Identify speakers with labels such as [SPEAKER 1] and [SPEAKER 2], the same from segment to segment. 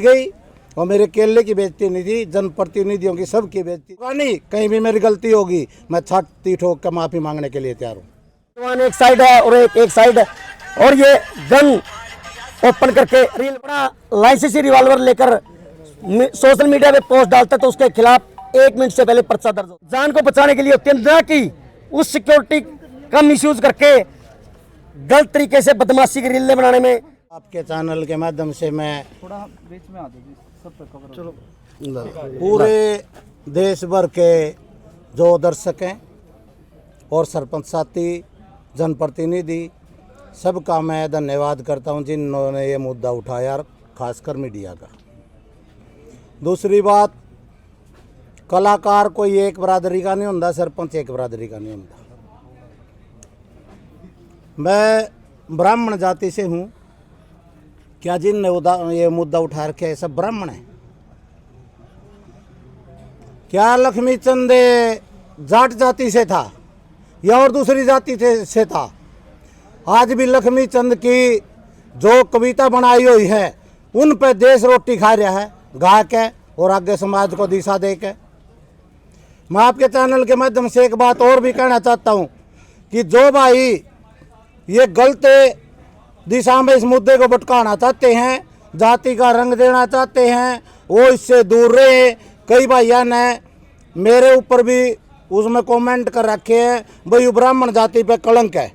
[SPEAKER 1] गई और मेरे केले की बेइज्जती नहीं थी, जनप्रतिनिधियों की सबकी बेइज्जती नहीं। कहीं भी मेरी गलती होगी मैं छाती ठोक कर माफी मांगने के लिए तैयार हूँ।
[SPEAKER 2] एक साइड है और एक साइड है और ये गन ओपन करके रील बड़ा लाइसेंसी रिवॉल्वर लेकर सोशल मीडिया पे पोस्ट डालता तो उसके खिलाफ 1 मिनट से पहले पर्चा दर्ज हो। जान को बचाने के लिए होती है ना कि उस सिक्योरिटी का मिसयूज करके गलत तरीके से बदमाशी की रीलें बनाने में।
[SPEAKER 1] आपके चैनल के माध्यम से मैं
[SPEAKER 3] थोड़ा बीच में आ जाओ, सब पे कवर चलो।
[SPEAKER 1] पूरे देश भर के जो दर्शक हैं और सरपंच साथी जनप्रतिनिधि सबका मैं धन्यवाद करता हूं जिन्होंने ये मुद्दा उठाया, खासकर मीडिया का। दूसरी बात, कलाकार कोई एक बरादरी का नहीं होता, सरपंच एक बरादरी का नहीं होता। मैं ब्राह्मण जाति से हूँ। क्या जिनने ये मुद्दा उठा रखे है सब ब्राह्मण है? क्या लक्ष्मी चंद जाट जाति से था या और दूसरी जाति से था? आज भी लक्ष्मी चंद की जो कविता बनाई हुई है उन पे देश रोटी खा रहा है गा के और आगे समाज को दिशा दे के। मैं आपके चैनल के माध्यम से एक बात और भी कहना चाहता हूँ कि जो भाई ये गलत दिशा में इस मुद्दे को भटकाना चाहते हैं, जाति का रंग देना चाहते हैं, वो इससे दूर रहे। कई भैया ने मेरे ऊपर भी उसमें कमेंट कर रखे हैं भाई ब्राह्मण जाति पे कलंक है।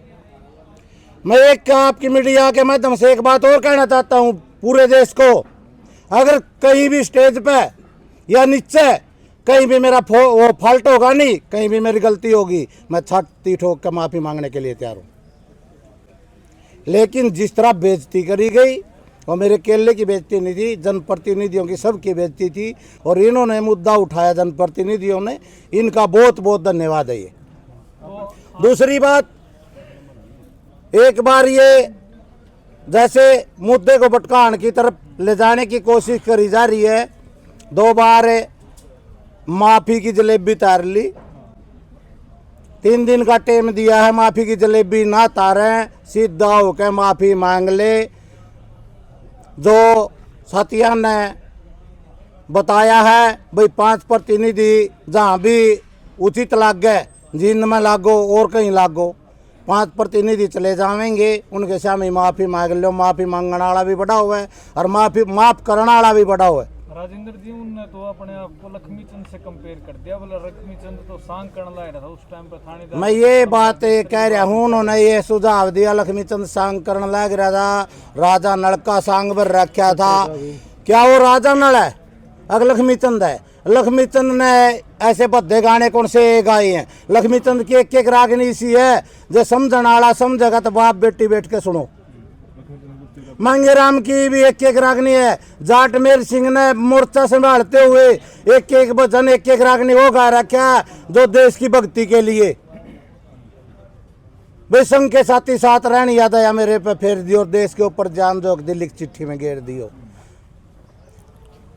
[SPEAKER 1] मैं एक आपकी मीडिया के माध्यम से एक बात और कहना चाहता हूँ पूरे देश को, अगर कहीं भी स्टेज पे या नीचे कहीं भी मेरा वो फॉल्ट होगा नहीं, कहीं भी मेरी गलती होगी, मैं छाती ठोक कर माफ़ी मांगने के लिए तैयार हूँ। लेकिन जिस तरह बेइज्जती करी गई और मेरे केले की बेइज्जती नहीं थी, जनप्रतिनिधियों की सबकी बेइज्जती थी और इन्होंने मुद्दा उठाया जनप्रतिनिधियों ने, इनका बहुत बहुत धन्यवाद है। ये दूसरी बात, एक बार ये जैसे मुद्दे को भटकाने की तरफ ले जाने की कोशिश करी जा रही है, 2 बार माफ़ी की जलेबी तार ली, 3 दिन का टाइम दिया है, माफ़ी की जलेबी ना तारें, सीधा होकर माफ़ी मांग ले। जो साथिया ने बताया है भाई 5 प्रतिनिधि जहाँ भी उचित लागे, जिन में लागो और कहीं लागो, 5 प्रतिनिधि चले जाएंगे, उनके सामने माफ़ी मांग लो। माफ़ी मांगने वाला भी बड़ा हुआ है और माफ़ करने वाला भी बड़ा हुआ है।
[SPEAKER 3] राजेंद्र जी, उनने तो अपने आप को लक्ष्मी चंद से कंपेयर कर दिया, बोला लक्ष्मी चंद तो सांग करने लग रहा था उस टाइम पर थानेदार।
[SPEAKER 1] मैं ये बात कह रहा हूँ, उन्होंने ये सुझाव दिया लक्ष्मी चंद सांग करने लग रहा था, राजा नल का सांग भर रखा था। क्या वो राजा नल है? अगर लक्ष्मी चंद है, लक्ष्मी चंद ने ऐसे बद्दे गाने कौन से गाए हैं? लक्ष्मी चंद की एक रागनी सी है जो समझने वाला समझेगा तो बाप बेटी बैठ के सुनो। मांगे राम की भी एक रागनी है। जाट मेर सिंह ने मोर्चा संभालते हुए एक भजन एक रागनी वो गा रखा जो देश की भक्ति के लिए। वे संघ के साथी साथ रहने याद आया मेरे पे फेर दियो, देश के ऊपर जान जोक दिल्ली की चिट्ठी में घेर दियो।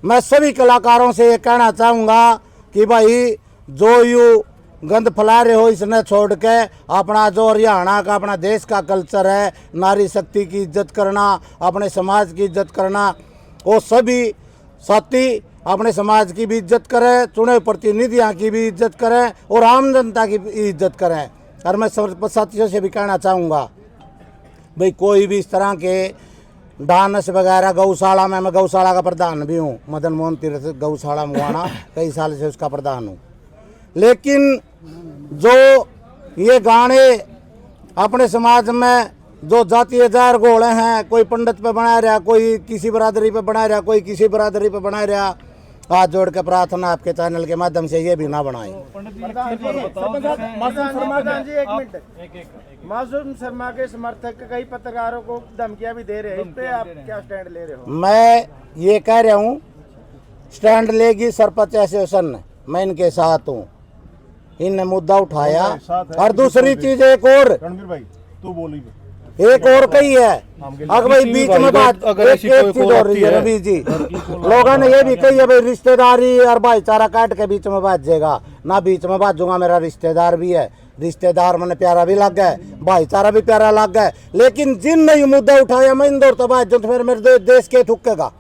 [SPEAKER 1] मैं सभी कलाकारों से ये कहना चाहूँगा कि भाई जो यू गंद फैला रहे हो इसने छोड़ के अपना जो हरियाणा का अपना देश का कल्चर है, नारी शक्ति की इज्जत करना, अपने समाज की इज्जत करना, वो सभी साथी अपने समाज की भी इज्जत करें, चुने प्रतिनिधियों की भी इज्जत करें और आम जनता की भी इज्जत करें। और मैं साथियों से भी कहना चाहूँगा भाई कोई भी इस तरह के डांस वगैरह, गौशाला में, मैं गौशाला का प्रधान भी हूँ, मदन मोहन तीर्थ गौशाला मुआना कई साल से उसका प्रधान हूँ। लेकिन जो ये गाने अपने समाज में जो जातीय जार घोड़े हैं, कोई पंडित पे बना रहा, कोई किसी बरादरी पे बना रहा, कोई किसी बरादरी पे बना रहा, हाथ जोड़ के प्रार्थना आपके चैनल के माध्यम से ये भी ना बनाए।
[SPEAKER 4] मासूम शर्मा के समर्थक कई पत्रकारों को धमकियां भी दे रहे हैं, इस पे आप क्या स्टैंड ले रहे हो?
[SPEAKER 1] मैं ये कह रहा हूँ स्टैंड लेगी सरपंच एसोसिएशन, मैं इनके साथ हूँ, इनने मुद्दा उठाया। और दूसरी चीज एक और,
[SPEAKER 5] रणवीर भाई तू बोली
[SPEAKER 1] एक और कही है, अगर भाई बीच में बात एक चीज और रही है रवि जी, लोगों ने ये भी कही है भाई रिश्तेदारी और भाईचारा काट के बीच में बाजेगा ना, बीच में बाजूंगा, मेरा रिश्तेदार भी है, रिश्तेदार मैंने प्यारा भी लग गया, भाईचारा भी प्यारा लग गया। लेकिन जिन ने ये मुद्दा उठाया मैं इंदौर तो बाज जो फिर मेरे देश के थुकेगा,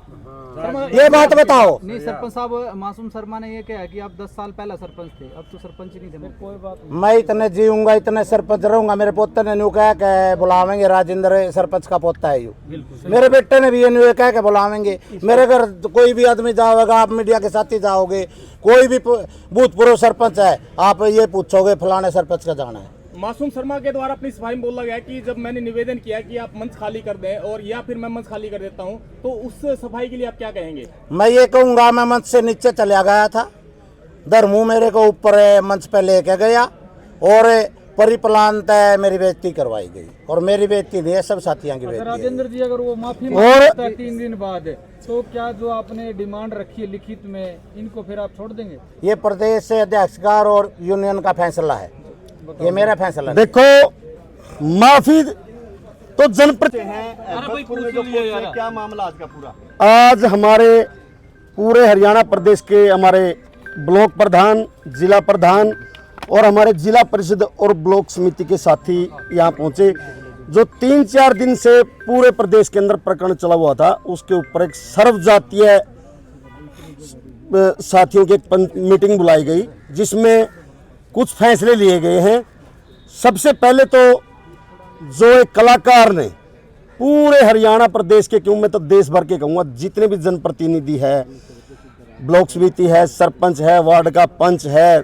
[SPEAKER 1] ये बात बताओ।
[SPEAKER 5] नहीं सरपंच साहब, मासूम शर्मा ने ये कहा कि आप 10 साल पहले सरपंच थे, अब तो सरपंच ही नहीं थे। कोई बात
[SPEAKER 1] मैं इतने जीऊंगा, इतने सरपंच रहूंगा। मेरे पोते ने न्यू कह के बुलावेंगे, राजेंद्र सरपंच का पोता है यू। मेरे बेटे ने भी ये न्यू कह के बुलावेंगे। मेरे घर कोई भी आदमी जाओगे, आप मीडिया के साथ ही जाओगे, कोई भी भूतपूर्व सरपंच है, आप ये पूछोगे फलाने सरपंच का जाना है।
[SPEAKER 6] मासूम शर्मा के द्वारा अपनी सफाई में बोला गया कि जब मैंने निवेदन किया कि आप मंच खाली कर दें और या फिर मैं मंच खाली कर देता हूं, तो उस सफाई के लिए आप क्या कहेंगे?
[SPEAKER 1] मैं ये कहूँगा, मैं मंच से नीचे चला गया था, धर्मू मेरे को ऊपर मंच पे लेके गया और परिप्लांत मेरी बेइज्जती करवाई गई। और मेरी बेइज्जती नहीं है, सब साथियों की बेइज्जती है।
[SPEAKER 3] राजेंद्र जी, अगर वो माफी मांगता है 3 दिन बाद, तो क्या जो आपने डिमांड रखी है लिखित में, इनको फिर आप छोड़ देंगे?
[SPEAKER 1] ये प्रदेश से अध्यक्ष का और यूनियन का फैसला है, ये मेरा फैसला।
[SPEAKER 2] देखो, माफी तो जनप्रतिनिधि
[SPEAKER 4] है, क्या मामला आज का पूरा?
[SPEAKER 2] आज हमारे पूरे हरियाणा प्रदेश के हमारे ब्लॉक प्रधान, जिला प्रधान और हमारे जिला परिषद और ब्लॉक समिति के साथी यहाँ पहुंचे। जो 3-4 दिन से पूरे प्रदेश के अंदर प्रकरण चला हुआ था, उसके ऊपर एक सर्वजातीय साथियों की एक मीटिंग बुलाई गई, जिसमें कुछ फैसले लिए गए हैं। सबसे पहले तो जो एक कलाकार ने पूरे हरियाणा प्रदेश के, क्यों मैं तो देश भर के कहूँगा, जितने भी जनप्रतिनिधि है, ब्लॉक समिति है, सरपंच है, वार्ड का पंच है,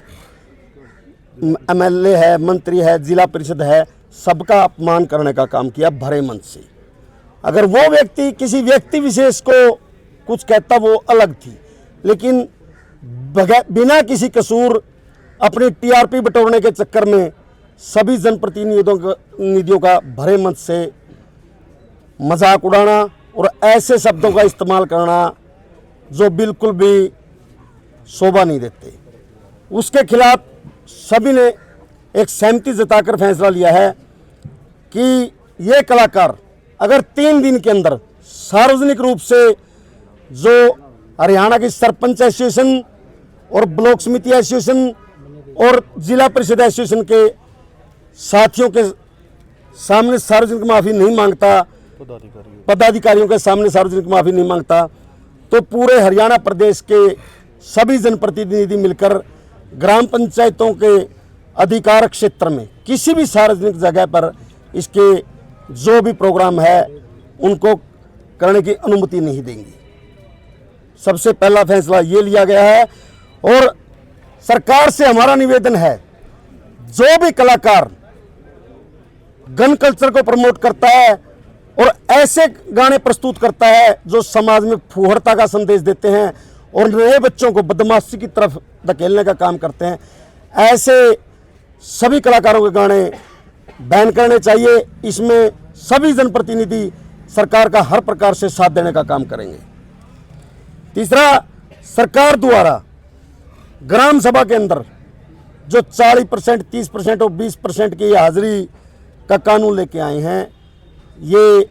[SPEAKER 2] MLA है, मंत्री है, जिला परिषद है, सबका अपमान करने का काम किया भरे मन से। अगर वो व्यक्ति किसी व्यक्ति विशेष को कुछ कहता वो अलग थी, लेकिन बिना किसी कसूर अपनी TRP बटोरने के चक्कर में सभी जनप्रतिनिधियों का भरे मन से मजाक उड़ाना और ऐसे शब्दों का इस्तेमाल करना जो बिल्कुल भी शोभा नहीं देते, उसके खिलाफ सभी ने एक सहमति जताकर फैसला लिया है कि ये कलाकार अगर 3 दिन के अंदर सार्वजनिक रूप से जो हरियाणा की सरपंच एसोसिएशन और ब्लॉक समिति एसोसिएशन और जिला परिषद एसोसिएशन के साथियों के सामने सार्वजनिक माफी नहीं मांगता, पदाधिकारियों के सामने सार्वजनिक माफी नहीं मांगता, तो पूरे हरियाणा प्रदेश के सभी जनप्रतिनिधि मिलकर ग्राम पंचायतों के अधिकार क्षेत्र में किसी भी सार्वजनिक जगह पर इसके जो भी प्रोग्राम है उनको करने की अनुमति नहीं देंगे। सबसे पहला फैसला ये लिया गया है। और सरकार से हमारा निवेदन है, जो भी कलाकार गन कल्चर को प्रमोट करता है और ऐसे गाने प्रस्तुत करता है जो समाज में फूहड़ता का संदेश देते हैं और नए बच्चों को बदमाशी की तरफ धकेलने का काम करते हैं, ऐसे सभी कलाकारों के गाने बैन करने चाहिए। इसमें सभी जनप्रतिनिधि सरकार का हर प्रकार से साथ देने का काम करेंगे। तीसरा, सरकार द्वारा ग्राम सभा के अंदर जो 40%, 30% और 20% की हाजिरी का कानून लेके आए हैं, ये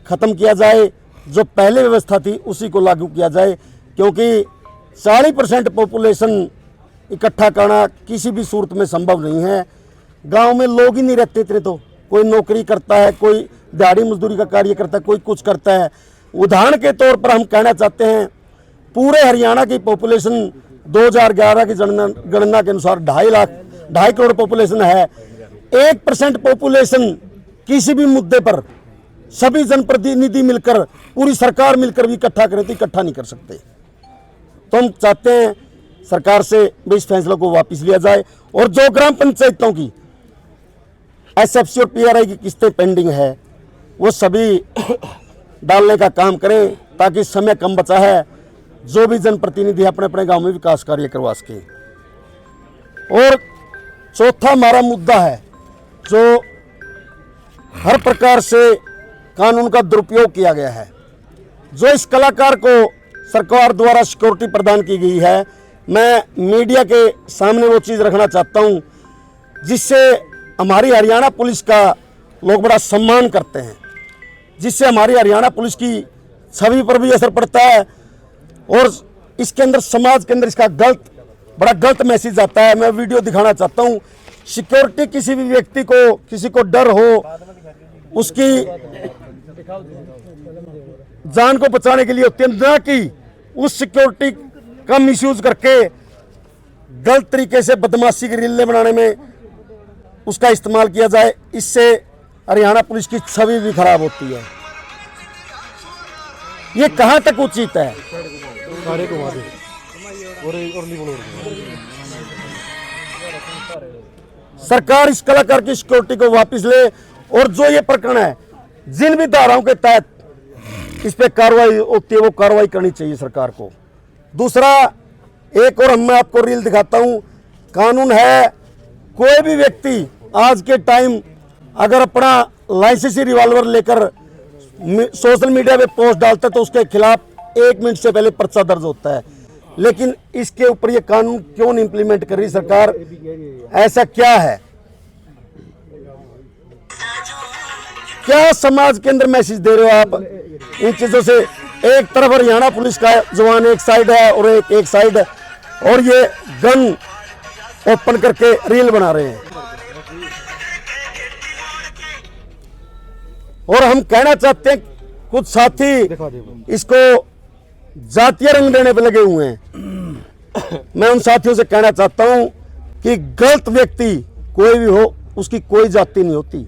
[SPEAKER 2] ख़त्म किया जाए। जो पहले व्यवस्था थी उसी को लागू किया जाए, क्योंकि 40% पॉपुलेशन इकट्ठा करना किसी भी सूरत में संभव नहीं है। गांव में लोग ही नहीं रहते इतने, तो कोई नौकरी करता है, कोई दिहाड़ी मजदूरी का कार्य करता है, कोई कुछ करता है। उदाहरण के तौर पर हम कहना चाहते हैं, पूरे हरियाणा की पॉपुलेशन 2011 की गणना के अनुसार 2.5 करोड़ पॉपुलेशन है। 1% पॉपुलेशन किसी भी मुद्दे पर सभी जनप्रतिनिधि मिलकर, पूरी सरकार मिलकर भी इकट्ठा करें तो इकट्ठा नहीं कर सकते। तो हम चाहते हैं सरकार से इस फैसले को वापस लिया जाए और जो ग्राम पंचायतों की SFC और PRI की किस्तें पेंडिंग है वो सभी डालने का काम करें, ताकि समय कम बचा है, जो भी जनप्रतिनिधि अपने अपने गांव में विकास कार्य करवा सके। और चौथा हमारा मुद्दा है, जो हर प्रकार से कानून का दुरुपयोग किया गया है। जो इस कलाकार को सरकार द्वारा सिक्योरिटी प्रदान की गई है, मैं मीडिया के सामने वो चीज़ रखना चाहता हूं जिससे हमारी हरियाणा पुलिस का लोग बड़ा सम्मान करते हैं, जिससे हमारी हरियाणा पुलिस की छवि पर भी असर पड़ता है और इसके अंदर समाज के अंदर इसका बड़ा गलत मैसेज आता है। मैं वीडियो दिखाना चाहता हूं। सिक्योरिटी किसी भी व्यक्ति को, किसी को डर हो, उसकी जान को बचाने के लिए होती है, ना कि उस सिक्योरिटी का मिसयूज करके गलत तरीके से बदमाशी की रीलें बनाने में उसका इस्तेमाल किया जाए, इससे हरियाणा पुलिस की छवि भी खराब होती है। ये कहां तक उचित है? सरकार इस कलाकार की सिक्योरिटी को वापस ले और जो ये प्रकरण है, जिन भी धाराओं के तहत इस पे कार्रवाई होती है वो कार्रवाई करनी चाहिए सरकार को। दूसरा, एक और मैं आपको रील दिखाता हूं, कानून है कोई भी व्यक्ति आज के टाइम अगर अपना लाइसेंसी रिवॉल्वर लेकर सोशल मीडिया पे पोस्ट डालता है तो उसके खिलाफ 1 मिनट से पहले पर्चा दर्ज होता है। लेकिन इसके ऊपर ये कानून क्यों नहीं इंप्लीमेंट कर रही सरकार? ऐसा क्या है? क्या समाज के अंदर मैसेज दे रहे हो आप इन चीजों से? एक तरफ हरियाणा पुलिस का जवान एक साइड है और एक साइड है, और ये गन ओपन करके रील बना रहे हैं। और हम कहना चाहते हैं, कुछ साथी इसको जातीय रंग देने पे लगे हुए हैं। मैं उन साथियों से कहना चाहता हूं कि गलत व्यक्ति कोई भी हो, उसकी कोई जाति नहीं होती।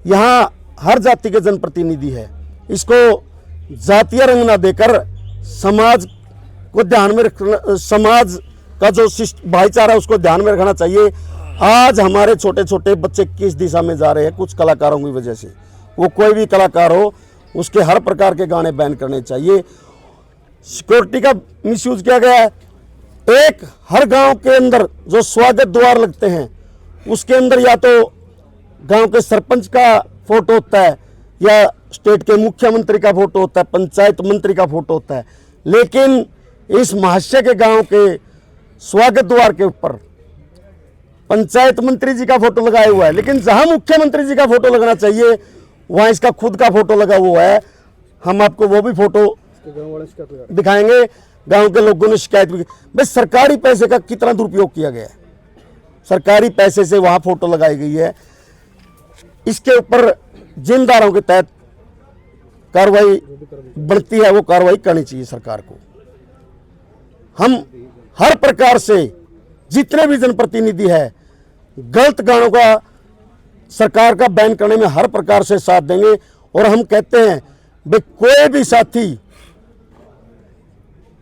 [SPEAKER 2] यहां हर जाति के जनप्रतिनिधि है, इसको जातीय रंग ना देकर समाज को ध्यान में रखना, समाज का जो भाईचारा है उसको ध्यान में रखना चाहिए। आज हमारे छोटे छोटे बच्चे किस दिशा में जा रहे हैं? कुछ कलाकारों की वजह से। वो कोई भी कलाकार हो, उसके हर प्रकार के गाने बैन करने चाहिए। सिक्योरिटी का मिसयूज किया गया है। एक हर गांव के अंदर जो स्वागत द्वार लगते हैं उसके अंदर या तो गांव के सरपंच का फोटो होता है या स्टेट के मुख्यमंत्री का फोटो होता है, पंचायत मंत्री का फोटो होता है। लेकिन इस महाशय के गांव के स्वागत द्वार के ऊपर पंचायत मंत्री जी का फोटो लगाया हुआ है, लेकिन जहां मुख्यमंत्री जी का फोटो लगना चाहिए वहां इसका खुद का फोटो लगा हुआ है। हम आपको वो भी फोटो दिखाएंगे। गांव के लोगों ने शिकायत भी की। भाई सरकारी पैसे का कितना दुरुपयोग किया गया है? सरकारी पैसे से वहां फोटो लगाई गई है। इसके ऊपर जिन धाराओं के तहत कार्रवाई बनती है वो कार्रवाई करनी चाहिए सरकार को। हम हर प्रकार से जितने भी जनप्रतिनिधि है गलत गानों का सरकार का बैन करने में हर प्रकार से साथ देंगे। और हम कहते हैं भाई कोई भी साथी,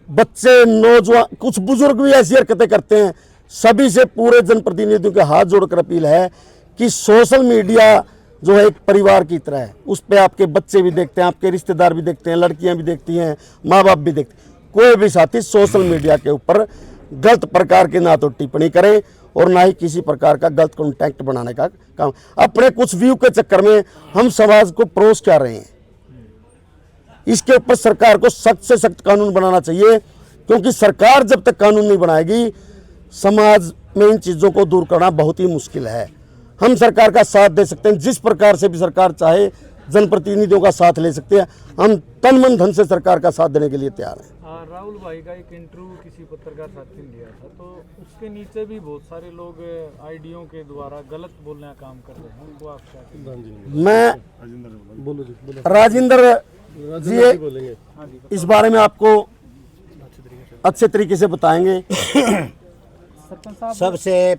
[SPEAKER 2] बच्चे, नौजवान, कुछ बुजुर्ग भी ऐसी हरकतें करते हैं, सभी से पूरे जनप्रतिनिधियों के हाथ जोड़कर अपील है कि सोशल मीडिया जो है एक परिवार की तरह है। उस पर आपके बच्चे भी देखते हैं, आपके रिश्तेदार भी देखते हैं, लड़कियां भी देखती हैं, माँ बाप भी देखते हैं। कोई भी साथी सोशल मीडिया के ऊपर गलत प्रकार की ना तो टिप्पणी करे और ना ही किसी प्रकार का गलत कॉन्टेक्ट बनाने का काम। अपने कुछ व्यू के चक्कर में हम समाज को परोस क्या रहे हैं? इसके ऊपर सरकार को सख्त से सख्त कानून बनाना चाहिए, क्योंकि सरकार जब तक कानून नहीं बनाएगी समाज में इन चीज़ों को दूर करना बहुत ही मुश्किल है। हम सरकार का साथ दे सकते हैं, जिस प्रकार से भी सरकार चाहे जनप्रतिनिधियों का साथ ले सकते हैं। हम तन मन धन से सरकार का साथ देने के लिए तैयार हैं।
[SPEAKER 3] राहुल भाई का एक इंटरव्यू किसी पत्रकार साथी ने लिया था, तो उसके नीचे भी बहुत सारे लोग आईडियों के द्वारा गलत बोलने का काम कर रहे हैं। उनको आप क्या?
[SPEAKER 2] मैं राजेंद्र जी इस बारे में आपको अच्छे तरीके से बताएंगे।
[SPEAKER 5] सरपंच साहब,
[SPEAKER 1] सबसे